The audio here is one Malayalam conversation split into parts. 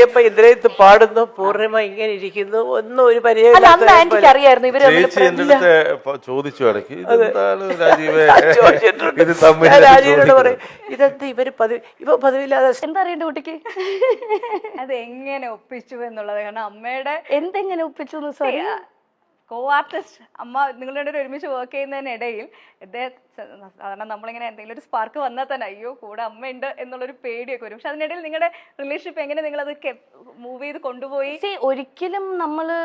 ഇപ്പൊ ഇതിനകത്ത് പാടുന്നു പൂർണ്ണിമ ഇങ്ങനെ ഇരിക്കുന്നു ഒന്നും ഒരു അറിയായിരുന്നു ഇവര് ചേച്ചി എന്റെ അടുത്ത് ചോദിച്ചു ഇടയ്ക്ക് ഇതെന്താണ് രാജീവേ ഇത് രാജീവിനോട് പറയും ഇതെന്ത് ഇവ പതിവില്ലാതെ എന്താ അറിയണ്ട കുട്ടിക്ക് അത് എങ്ങനെ ഒപ്പിച്ചു എന്നുള്ളത്. കാരണം അമ്മയുടെ എന്തെങ്ങനെ ഒപ്പിച്ചു സോറി കോ ആർട്ടിസ്റ്റ് അമ്മ നിങ്ങളുടെ ഒരുമിച്ച് വർക്ക് ചെയ്യുന്നതിനിടയിൽ സാധാരണ നമ്മളിങ്ങനെ എന്തെങ്കിലും ഒരു സ്പാർക്ക് വന്നാൽ തന്നെ അയ്യോ കൂടെ അമ്മയുണ്ട് എന്നുള്ളൊരു പേടിയൊക്കെ വരും. പക്ഷെ അതിനിടയിൽ നിങ്ങളുടെ റിലേഷൻഷിപ്പ് എങ്ങനെ നിങ്ങൾ അത് മൂവ് ചെയ്ത് കൊണ്ടുപോയി? ഒരിക്കലും നമ്മള്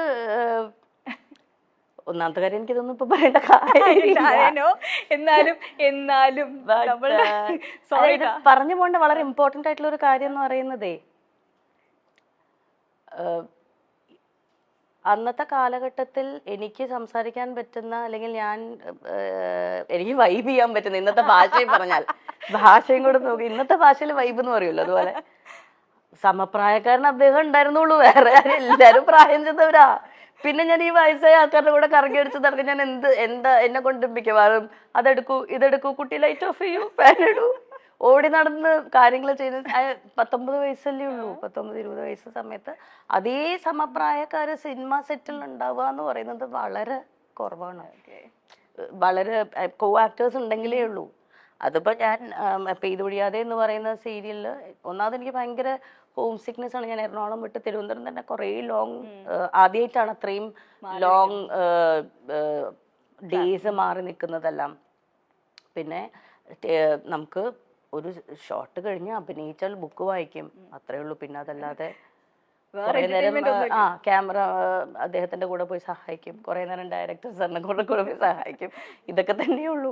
ഒന്നാമത്തെ കാര്യം എനിക്കിതൊന്നും ഇപ്പൊ പറയേണ്ട കാര്യമോ എന്നാലും പറഞ്ഞു പോകേണ്ട വളരെ ഇമ്പോർട്ടന്റ് ആയിട്ടുള്ള ഒരു കാര്യം എന്ന് പറയുന്നതേ അന്നത്തെ കാലഘട്ടത്തിൽ എനിക്ക് സംസാരിക്കാൻ പറ്റുന്ന അല്ലെങ്കിൽ എനിക്ക് വൈബ് ചെയ്യാൻ പറ്റുന്ന ഇന്നത്തെ ഭാഷയും പറഞ്ഞാൽ ഭാഷയും കൂടെ നോക്കി ഇന്നത്തെ ഭാഷയിൽ വൈബ് എന്ന് പറയുമല്ലോ അതുപോലെ സമപ്രായക്കാരൻ അദ്ദേഹം ഉണ്ടായിരുന്നുള്ളൂ. വേറെ എല്ലാരും പ്രായം ചെന്നവരാ. പിന്നെ ഞാൻ ഈ വയസ്സായ ആൾക്കാരുടെ കൂടെ കറങ്ങി അടിച്ച് നടക്കും. ഞാൻ എന്നെ കൊണ്ട് മിക്കവാറും അതെടുക്കൂ ഇതെടുക്കൂ കുട്ടി ലൈറ്റ് ഓഫ് ചെയ്യൂ ഫാൻ ഇടൂ ഓടി നടന്ന് കാര്യങ്ങൾ ചെയ്ത് 19 വയസ്സല്ലേ ഉള്ളൂ. 19-20 വയസ്സ് സമയത്ത് അതേ സമപ്രായക്കാര് സിനിമ സെറ്റിൽ ഉണ്ടാവുക എന്ന് പറയുന്നത് വളരെ കുറവാണ്. വളരെ കോ ആക്ടേഴ്സ് ഉണ്ടെങ്കിലേ ഉള്ളൂ. അതിപ്പോ ഞാൻ പെയ്തു പൊഴിയാതെ എന്ന് പറയുന്ന സീരിയലില് ഒന്നാമത് എനിക്ക് ഭയങ്കര ഹോം സിക്നെസ് ആണ്. ഞാൻ എറണാകുളം വിട്ട് തിരുവനന്തപുരം തന്നെ കുറേ ലോങ് ആദ്യമായിട്ടാണ് അത്രയും ലോങ് ഡേയ്സ് മാറി നിൽക്കുന്നതെല്ലാം. പിന്നെ നമുക്ക് ഒരു ഷോട്ട് കഴിഞ്ഞ് അഭിനയിച്ചാൽ ബുക്ക് വായിക്കും അത്രേ ഉള്ളൂ. പിന്നെ അതല്ലാതെ കുറെ നേരം ക്യാമറ അദ്ദേഹത്തിന്റെ കൂടെ പോയി സഹായിക്കും, കുറെ നേരം ഡയറക്ടർ സാറിനെ കൂടെ പോയി സഹായിക്കും. ഇതൊക്കെ തന്നെയുള്ളൂ.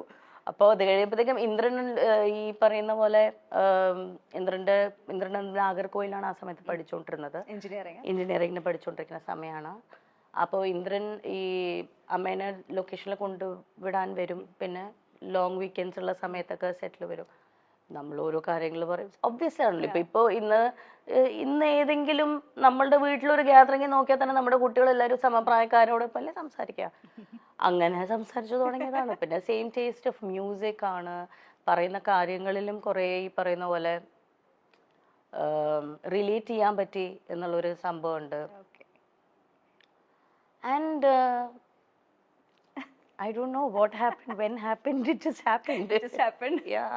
അപ്പോൾ അത് കഴിയുമ്പോഴത്തേക്കും ഇന്ദ്രൻ ഈ പറയുന്ന പോലെ ഇന്ദ്രൻ നാഗർകോയിലാണ് ആ സമയത്ത് പഠിച്ചുകൊണ്ടിരുന്നത്. എഞ്ചിനീയറിംഗിന് പഠിച്ചുകൊണ്ടിരിക്കുന്ന സമയമാണ്. അപ്പോൾ ഇന്ദ്രൻ ഈ അമ്മേനെ ലൊക്കേഷനിൽ കൊണ്ടുവിടാൻ വരും. പിന്നെ ലോങ് വീക്കെൻഡ്സ് ഉള്ള സമയത്തൊക്കെ സെറ്റിൽ വരും. നമ്മൾ ഓരോ കാര്യങ്ങൾ പറയും. ഒബ്വിയസ് ആണല്ലോ. ഇപ്പൊ ഇന്ന് ഏതെങ്കിലും നമ്മളുടെ വീട്ടിലൊരു ഗ്യാതറിംഗ് നോക്കിയാൽ തന്നെ നമ്മുടെ കുട്ടികളെല്ലാവരും സമപ്രായക്കാരോടൊപ്പം അല്ലേ സംസാരിക്കുക. അങ്ങനെ സംസാരിച്ചു തുടങ്ങിയതാണ്. പിന്നെ സെയിം ടേസ്റ്റ് ഓഫ് മ്യൂസിക് ആണ്. പറയുന്ന കാര്യങ്ങളിലും കുറേ ഈ പറയുന്ന പോലെ റിലേറ്റ് ചെയ്യാൻ പറ്റി എന്നുള്ളൊരു സംഭവമുണ്ട്. And I don't know what happened, when happened, it just happened. Yeah.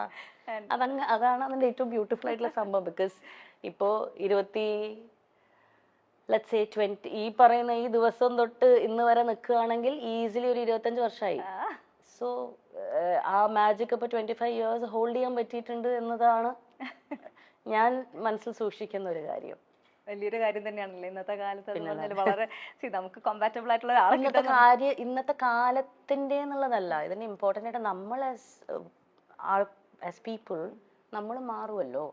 അതാണ് അതിൻ്റെ ഏറ്റവും ബ്യൂട്ടിഫുൾ ആയിട്ടുള്ള സംഭവം. ബിക്കോസ് ഇപ്പോൾ 20 ഈ പറയുന്ന ഈ ദിവസം തൊട്ട് ഇന്ന് വരെ നിൽക്കുകയാണെങ്കിൽ ഈസിലി ഒരു 25 വർഷമായി. സോ ആ മാജിക് ഇപ്പോൾ 25 ഇയേഴ്സ് ഹോൾഡ് ചെയ്യാൻ പറ്റിയിട്ടുണ്ട് എന്നതാണ് ഞാൻ മനസ്സിൽ സൂക്ഷിക്കുന്ന ഒരു കാര്യം. വലിയൊരു കാര്യം തന്നെയാണല്ലോ ഇന്നത്തെ കാലത്ത്. വളരെ നമുക്ക് കോമ്പാറ്റബിൾ ആയിട്ടുള്ള ഇന്നത്തെ കാലത്തിന്റെ എന്നുള്ളതല്ല, ഇതിന് ഇമ്പോർട്ടൻ്റ് ആയിട്ട് നമ്മൾ ആസ് പീപ്പിൾ നമ്മൾ മാറുമല്ലോ.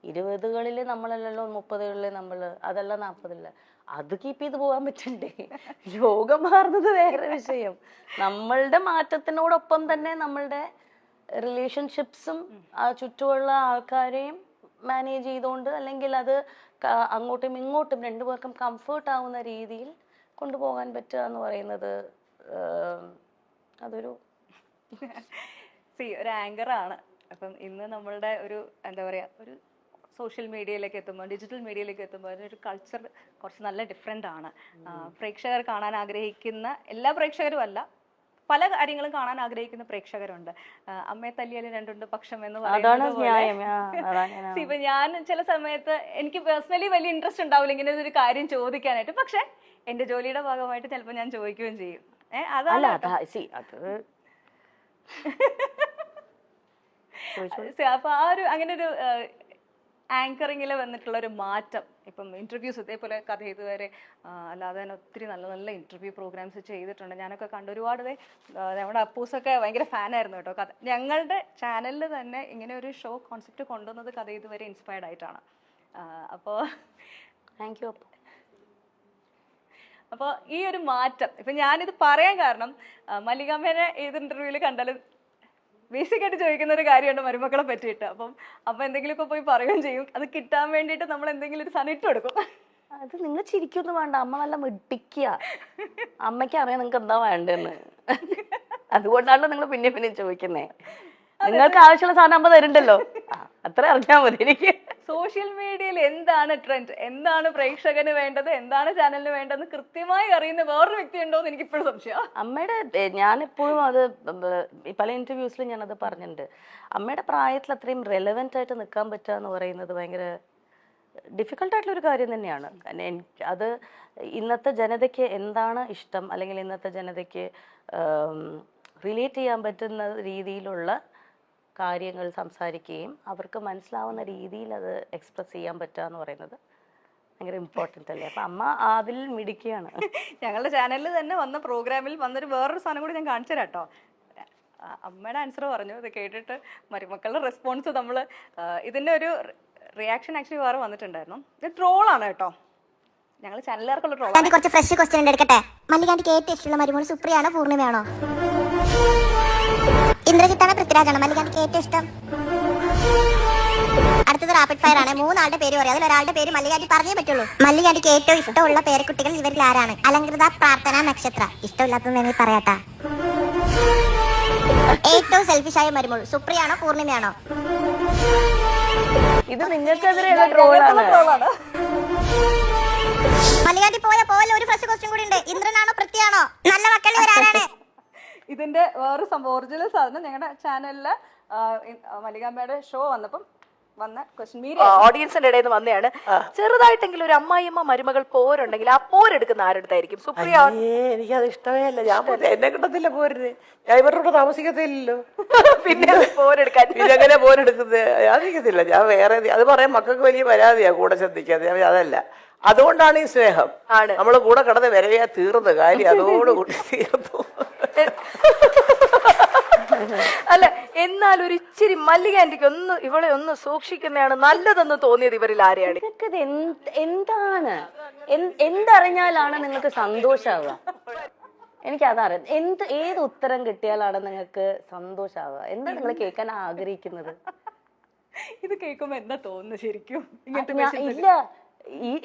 20കളിൽ നമ്മളല്ലല്ലോ 30കളിൽ നമ്മൾ, അതല്ല 40കളിൽ. അത് കീപ്പ് ചെയ്ത് പോകാൻ പറ്റണ്ടേ? ലോകം മാറുന്നത് വേറെ വിഷയം. നമ്മളുടെ മാറ്റത്തിനോടൊപ്പം തന്നെ നമ്മളുടെ റിലേഷൻഷിപ്സും ചുറ്റുമുള്ള ആൾക്കാരെയും മാനേജ് ചെയ്തുകൊണ്ട് അല്ലെങ്കിൽ അത് അങ്ങോട്ടും ഇങ്ങോട്ടും രണ്ടുപേർക്കും കംഫേർട്ട് ആവുന്ന രീതിയിൽ കൊണ്ടുപോകാൻ പറ്റുക എന്ന് പറയുന്നത് അതൊരു ഒരു ആങ്കറാണ്. അപ്പം ഇന്ന് നമ്മളുടെ ഒരു എന്താ പറയുക ഒരു സോഷ്യൽ മീഡിയയിലേക്ക് എത്തുമ്പോൾ ഡിജിറ്റൽ മീഡിയയിലേക്ക് എത്തുമ്പോൾ അതിനൊരു കൾച്ചർ കുറച്ച് നല്ല ഡിഫറെൻ്റ് ആണ്. പ്രേക്ഷകർ കാണാൻ ആഗ്രഹിക്കുന്ന എല്ലാ പ്രേക്ഷകരും അല്ല, പല കാര്യങ്ങളും കാണാൻ ആഗ്രഹിക്കുന്ന പ്രേക്ഷകരുണ്ട്. അമ്മയെ തല്ലിയാലും രണ്ടുണ്ട് പക്ഷം എന്ന് പറയുന്നത്. ഇപ്പൊ ഞാൻ ചില സമയത്ത് എനിക്ക് പേഴ്സണലി വലിയ ഇൻട്രസ്റ്റ് ഉണ്ടാവില്ല ഇങ്ങനെ ഒരു കാര്യം ചോദിക്കാനായിട്ട്. പക്ഷെ എന്റെ ജോലിയുടെ ഭാഗമായിട്ട് ചിലപ്പോൾ ഞാൻ ചോദിക്കുകയും ചെയ്യും. അപ്പൊ ആ ഒരു അങ്ങനെ ഒരു ആങ്കറിങ്ങിൽ വന്നിട്ടുള്ള ഒരു മാറ്റം. ഇപ്പം ഇന്റർവ്യൂസ് ഇതേപോലെ കഥ ഇതുവരെ അല്ലാതെ തന്നെ ഒത്തിരി നല്ല നല്ല ഇന്റർവ്യൂ പ്രോഗ്രാംസ് ചെയ്തിട്ടുണ്ട്. ഞാനൊക്കെ കണ്ട് ഒരുപാട് നമ്മുടെ അപ്പൂസൊക്കെ ഭയങ്കര ഫാനായിരുന്നു കേട്ടോ. കഥ ഞങ്ങളുടെ ചാനലിൽ തന്നെ ഇങ്ങനെ ഒരു ഷോ കോൺസെപ്റ്റ് കൊണ്ടുവന്നത് കഥ ഇതുവരെ ഇൻസ്പയർഡ് ആയിട്ടാണ്. അപ്പോൾ താങ്ക് യു. അപ്പോൾ ഈ ഒരു മാറ്റം ഇപ്പം ഞാനിത് പറയാൻ കാരണം മല്ലികാമ്മേനെ ഏത് ഇന്റർവ്യൂവിൽ കണ്ടാലും ബേസിക് ആയിട്ട് ചോദിക്കുന്ന ഒരു കാര്യമുണ്ട് മരുമക്കളെ പറ്റിയിട്ട്. അപ്പം അമ്മ എന്തെങ്കിലുമൊക്കെ പോയി പറയുകയും ചെയ്യും. അത് കിട്ടാൻ വേണ്ടിയിട്ട് നമ്മൾ എന്തെങ്കിലും ഒരു സാധനം ഇട്ട് കൊടുക്കും. അത് നിങ്ങൾ ചിരിക്കൊന്നും വേണ്ട, അമ്മ നല്ല മിടിക്കുക. അമ്മയ്ക്ക് അറിയാം നിങ്ങൾക്ക് എന്താ വേണ്ടെന്ന്. അതുകൊണ്ടാണല്ലോ നിങ്ങൾ പിന്നെ ചോദിക്കുന്നേ. നിങ്ങൾക്ക് ആവശ്യമുള്ള സാധനം അമ്മ തരുന്നുണ്ടല്ലോ, അത്ര അറിഞ്ഞാൽ മതി എനിക്ക്. സോഷ്യൽ മീഡിയയിൽ എന്താണ് ട്രെൻഡ്, എന്താണ് പ്രേക്ഷകന് വേണ്ടത്, എന്താണ് ചാനലിന് വേണ്ടതെന്ന് കൃത്യമായി അറിയുന്ന വേറൊരു വ്യക്തി ഉണ്ടോ എന്ന് എനിക്ക് ഇപ്പോഴും സംശയം. അമ്മയുടെ ഞാനെപ്പോഴും അത് പല ഇന്റർവ്യൂസിലും ഞാനത് പറഞ്ഞിട്ടുണ്ട്. അമ്മയുടെ പ്രായത്തിൽ അത്രയും റെലവെന്റ് ആയിട്ട് നിൽക്കാൻ പറ്റുക എന്ന് പറയുന്നത് ഭയങ്കര ഡിഫിക്കൽട്ടായിട്ടുള്ള ഒരു കാര്യം തന്നെയാണ്. അത് ഇന്നത്തെ ജനതയ്ക്ക് എന്താണ് ഇഷ്ടം, അല്ലെങ്കിൽ ഇന്നത്തെ ജനതയ്ക്ക് റിലേറ്റ് ചെയ്യാൻ പറ്റുന്ന രീതിയിലുള്ള കാര്യങ്ങൾ സംസാരിക്കുകയും അവർക്ക് മനസ്സിലാവുന്ന രീതിയിൽ അത് എക്സ്പ്രസ് ചെയ്യാൻ പറ്റുക എന്ന് പറയുന്നത് ഭയങ്കര ഇമ്പോർട്ടൻ്റ് അല്ലേ. അപ്പം അമ്മ അതിൽ മിടിക്കുകയാണ്. ഞങ്ങളുടെ ചാനലിൽ തന്നെ വന്ന പ്രോഗ്രാമിൽ വന്നൊരു വേറൊരു സാധനം കൂടി ഞാൻ കാണിച്ചു തരാം കേട്ടോ. അമ്മയുടെ ആൻസർ പറഞ്ഞു, ഇത് കേട്ടിട്ട് മരുമക്കളുടെ റെസ്പോൺസ് നമ്മൾ ഇതിൻ്റെ ഒരു റിയാക്ഷൻ ആക്ച്വലി വേറെ വന്നിട്ടുണ്ടായിരുന്നു. ഇത് ട്രോളാണ് കേട്ടോ, ഞങ്ങൾ ചാനലുകാർക്കുള്ള ട്രോളാണ്. കുറച്ച് ഫ്രഷ് ക്വസ്റ്റ്യൻ എടുക്കട്ടെ. മല്ലികാന്റിക്ക് ഏറ്റവും ഇഷ്ടമുള്ള മരുമോൾ സുപ്രിയാണോ പൂർണിമയാണോ? ഇന്ദ്രജിത്താണോ പൃഥ്വിരാജാണോ മല്ലികാന്റിക്ക് ഏറ്റവും ഇഷ്ടം? അടുത്തത് റാപ്പിഡ് ഫയർ ആണ്. 3 ആളുടെ പേര് പറയാം, അതിൽ ഒരാളുടെ പേര് മല്ലികാന്റി പറഞ്ഞേ പറ്റുള്ളൂ. മല്ലികാന്റിക്ക് ഏറ്റവും ഇഷ്ടമുള്ള പേരക്കുട്ടികൾ ഇവരിൽ ആരാണ്? അലങ്കൃത, പ്രാർത്ഥന, നക്ഷത്ര. ഇഷ്ടമില്ലാത്തത് പറയാട്ടാ. ഏറ്റവും സെൽഫിഷായ മരുമോൾ സുപ്രിയാണോ പൂർണിമയാണോ? ഇത് നിങ്ങൾക്കെതിരെയുള്ള ട്രോളാണ്. മല്ലികാന്റി പോയല്ലോ, ഒരു ഫ്രഷ് ക്വസ്റ്റ്യൻ കൂടി ഉണ്ട്. ഇന്ദ്രനാണോ പൃഥ്വിയാണോ? നല്ല മക്കൾ ഇവരാരാണ്? ഇതിന്റെ വേറെ സംഭവം ഒറിജിനൽ സാധനം ഞങ്ങളുടെ ചാനലില് മല്ലികാമ്മയുടെ ഷോ വന്നപ്പം വന്ന ക്വസ്റ്റ്യൻ ഓഡിയൻസിന്റെ ഇടയിൽ നിന്ന് വന്നതാണ്. ചെറുതായിട്ടെങ്കിലും ഒരു അമ്മായിയമ്മ മരുമകൾ പോരുണ്ടെങ്കിൽ ആ പോരെടുക്കുന്ന ആരെടുത്തായിരിക്കും? സുപ്രിയ. എനിക്കത് ഇഷ്ടമേ അല്ല. ഞാൻ എന്നെ കിട്ടത്തില്ല പോരിന്. ഞാൻ ഇവരുടെ കൂടെ താമസിക്കത്തില്ലല്ലോ. പിന്നെ പോരെടുക്കാൻ ഇതെങ്ങനെ പോരെടുക്കുന്നത്? ഞാൻ നിൽക്കത്തില്ല. ഞാൻ വേറെ അത് പറയാൻ മക്കൾക്ക് വലിയ പരാതിയാ കൂടെ ശ്രദ്ധിക്കാതെ. അതല്ല, അതുകൊണ്ടാണ് ഈ സ്നേഹം. നമ്മള് കൂടെ കിടന്ന് വരവയാ തീർന്ന കാര്യം അതോടുകൂടി തീർന്നു. അല്ല, എന്നാൽ ഒരു ഇച്ചിരി മല്ലികാന്റിക്ക് ഒന്ന് ഇവളെ ഒന്ന് സൂക്ഷിക്കുന്നതാണ് നല്ലതെന്ന് തോന്നിയത് ഇവരിൽ ആരെയാണ്? നിങ്ങൾക്കിത് എന്താണ് എന്തറിഞ്ഞാലാണ് നിങ്ങൾക്ക് സന്തോഷാവുക? എനിക്കതറിയാം. ഏത് ഉത്തരം കിട്ടിയാലാണ് നിങ്ങൾക്ക് സന്തോഷാവുക? എന്താ നിങ്ങൾ കേൾക്കാൻ ആഗ്രഹിക്കുന്നത്? ഇത് കേൾക്കുമ്പോ എന്താ തോന്നുന്നു ശരിക്കും? ഇല്ല,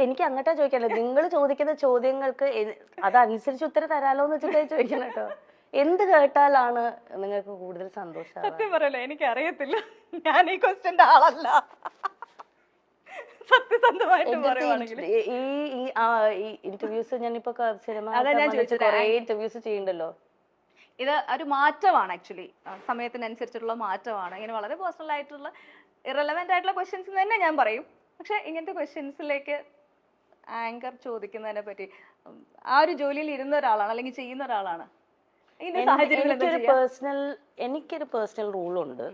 എനിക്ക് അങ്ങോട്ടാ ചോദിക്കാനല്ലോ. നിങ്ങൾ ചോദിക്കുന്ന ചോദ്യങ്ങൾക്ക് അതനുസരിച്ച് ഉത്തരം തരാലോ എന്ന് വെച്ചിട്ടായി ചോദിക്കണം കേട്ടോ. എന്ത് കേട്ടാലാണ് നിങ്ങൾക്ക് കൂടുതൽ സന്തോഷം? സത്യം പറയല്ലോ, എനിക്ക് അറിയത്തില്ല. ഞാൻ ഈ ക്വസ്റ്റ്യന്റെ ആളല്ല, സത്യസന്ധമായിട്ട് പറയുവാണെങ്കിൽ. ഈ ഇന്റർവ്യൂസ് ഞാനിപ്പോ സിനിമ കുറെ ഇന്റർവ്യൂസ് ചെയ്യണ്ടല്ലോ. ഇത് ഒരു മാറ്റമാണ് ആക്ച്വലി, സമയത്തിനനുസരിച്ചുള്ള മാറ്റമാണ്. ഇങ്ങനെ വളരെ പേഴ്സണൽ ആയിട്ടുള്ള ഇറലവെന്റ് ആയിട്ടുള്ള ക്വസ്റ്റ്യൻസ് തന്നെ ഞാൻ പറയും. പക്ഷെ ഇങ്ങനത്തെ ക്വസ്റ്റ്യൻസിലേക്ക് ആങ്കർ ചോദിക്കുന്നതിനെ പറ്റി ആ ഒരു ജോലിയിൽ ഇരുന്ന ഒരാളാണ് അല്ലെങ്കിൽ ചെയ്യുന്ന ഒരാളാണ്. എനിക്കൊരു പേഴ്സണൽ റൂളുണ്ട്.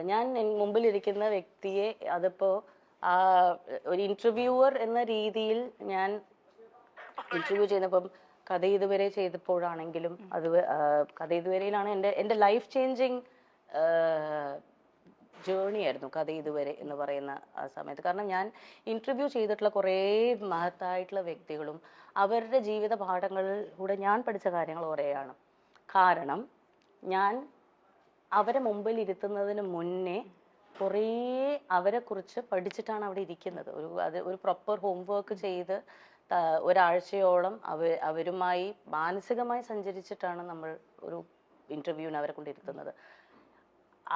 ഞാൻ മുമ്പിലിരിക്കുന്ന വ്യക്തിയെ അതിപ്പോ ഒരു ഇന്റർവ്യൂവർ എന്ന രീതിയിൽ ഞാൻ ഇന്റർവ്യൂ ചെയ്യുന്നപ്പം കഥ ഇതുവരെ ചെയ്തപ്പോഴാണെങ്കിലും അത് കഥ ഇതുവരെയിലാണ് എൻ്റെ ലൈഫ് ചേഞ്ചിങ് ജേർണി ആയിരുന്നു കഥ ഇതുവരെ എന്ന് പറയുന്ന ആ സമയത്ത്. കാരണം ഞാൻ ഇന്റർവ്യൂ ചെയ്തിട്ടുള്ള കുറേ മഹത്തായിട്ടുള്ള വ്യക്തികളും അവരുടെ ജീവിത പാഠങ്ങളിലൂടെ ഞാൻ പഠിച്ച കാര്യങ്ങൾ കുറേയാണ്. കാരണം ഞാൻ അവരെ മുമ്പിൽ ഇരുത്തുന്നതിന് മുന്നേ കുറേ അവരെക്കുറിച്ച് പഠിച്ചിട്ടാണ് അവിടെ ഇരിക്കുന്നത്. ഒരു പ്രോപ്പർ ഹോംവർക്ക് ചെയ്ത് ഒരാഴ്ചയോളം അവരുമായി മാനസികമായി സഞ്ചരിച്ചിട്ടാണ് നമ്മൾ ഒരു ഇന്റർവ്യൂവിന് അവരെ കൊണ്ടിരുത്തുന്നത്.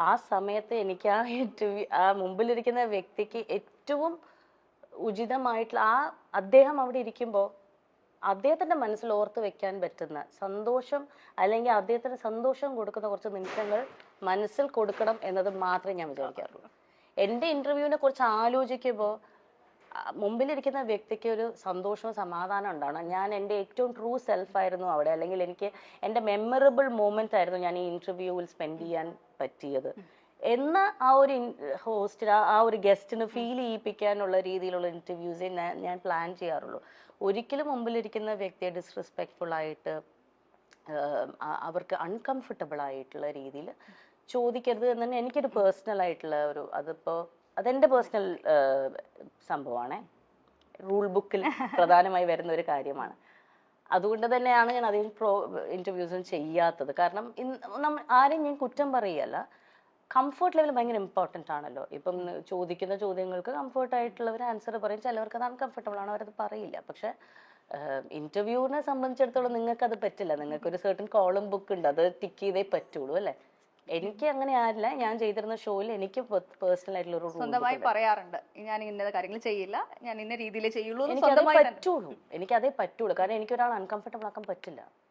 ആ സമയത്ത് എനിക്ക് ആ മുമ്പിലിരിക്കുന്ന വ്യക്തിക്ക് ഏറ്റവും ഉചിതമായിട്ടുള്ള അദ്ദേഹം അവിടെ ഇരിക്കുമ്പോൾ അദ്ദേഹത്തിന്റെ മനസ്സിൽ ഓർത്ത് വെക്കാൻ പറ്റുന്ന സന്തോഷം, അല്ലെങ്കിൽ അദ്ദേഹത്തിന് സന്തോഷം കൊടുക്കുന്ന കുറച്ച് നിമിഷങ്ങൾ മനസ്സിൽ കൊടുക്കണം എന്നത് മാത്രമേ ഞാൻ വിചാരിക്കാറുള്ളൂ. എൻ്റെ ഇന്റർവ്യൂവിനെ കുറിച്ച് ആലോചിക്കുമ്പോൾ മുമ്പിലിരിക്കുന്ന വ്യക്തിക്ക് ഒരു സന്തോഷവും സമാധാനം ഉണ്ടാവണം. ഞാൻ എൻ്റെ ഏറ്റവും ട്രൂ സെൽഫായിരുന്നു അവിടെ, അല്ലെങ്കിൽ എനിക്ക് എൻ്റെ മെമ്മറബിൾ മൂമെന്റ് ആയിരുന്നു ഞാൻ ഈ ഇന്റർവ്യൂവിൽ സ്പെൻഡ് ചെയ്യാൻ പറ്റിയത് എന്ന് ആ ഒരു ഹോസ്റ്റിന് ആ ഒരു ഗസ്റ്റിന് ഫീൽ ചെയ്യിപ്പിക്കാനുള്ള രീതിയിലുള്ള ഇന്റർവ്യൂസേ ഞാൻ പ്ലാൻ ചെയ്യാറുള്ളൂ. ഒരിക്കലും മുമ്പിലിരിക്കുന്ന വ്യക്തിയെ ഡിസ്റെസ്പെക്ട്ഫുൾ ആയിട്ട് അവർക്ക് അൺകംഫർട്ടബിൾ ആയിട്ടുള്ള രീതിയിൽ ചോദിക്കരുത് എന്ന് തന്നെ എനിക്കൊരു പേഴ്സണൽ ആയിട്ടുള്ള അതെൻ്റെ പേഴ്സണൽ സംഭവമാണ്. റൂൾ ബുക്കിൽ പ്രധാനമായി വരുന്ന ഒരു കാര്യമാണ്. അതുകൊണ്ട് തന്നെയാണ് ഞാൻ അധികം ഇന്റർവ്യൂസും ചെയ്യാത്തത്. കാരണം ആരെയും ഞാൻ കുറ്റം പറയുകയല്ല, കംഫർട്ട് ലെവൽ ഭയങ്കര ഇമ്പോർട്ടൻ്റ് ആണല്ലോ. ഇപ്പം ചോദിക്കുന്ന ചോദ്യങ്ങൾക്ക് കംഫർട്ടായിട്ടുള്ളവർ ആൻസർ പറയും, ചിലവർക്ക് അത് അൺകംഫർട്ടബിൾ ആണ്, അവരത് പറയില്ല. പക്ഷെ ഇന്റർവ്യൂവിനെ സംബന്ധിച്ചിടത്തോളം നിങ്ങൾക്ക് അത് പറ്റില്ല. നിങ്ങൾക്ക് ഒരു സർട്ടൻ കോളം ബുക്ക് ഉണ്ട്, അത് ടിക്ക് ചെയ്തേ പറ്റുള്ളൂ അല്ലേ. എനിക്ക് അങ്ങനെ ആരില്ല. ഞാൻ ചെയ്തിരുന്ന ഷോയിൽ എനിക്ക് പേഴ്സണൽ ആയിട്ടുള്ള ഒരു സ്വന്തമായി പറയാറുണ്ട് ഞാൻ ഇന്ന കാര്യങ്ങൾ ചെയ്യില്ല, ഞാൻ ഇന്ന രീതിയിലേ ചെയ്യുള്ളൂ എന്ന് എനിക്കതേ സ്വന്തമായി തന്നെ. പറ്റുള്ളൂ. എനിക്കതേ പറ്റുള്ളൂ. കാരണം എനിക്ക് ഒരാൾ അൺകംഫർട്ടബിൾ ആക്കാൻ പറ്റില്ല.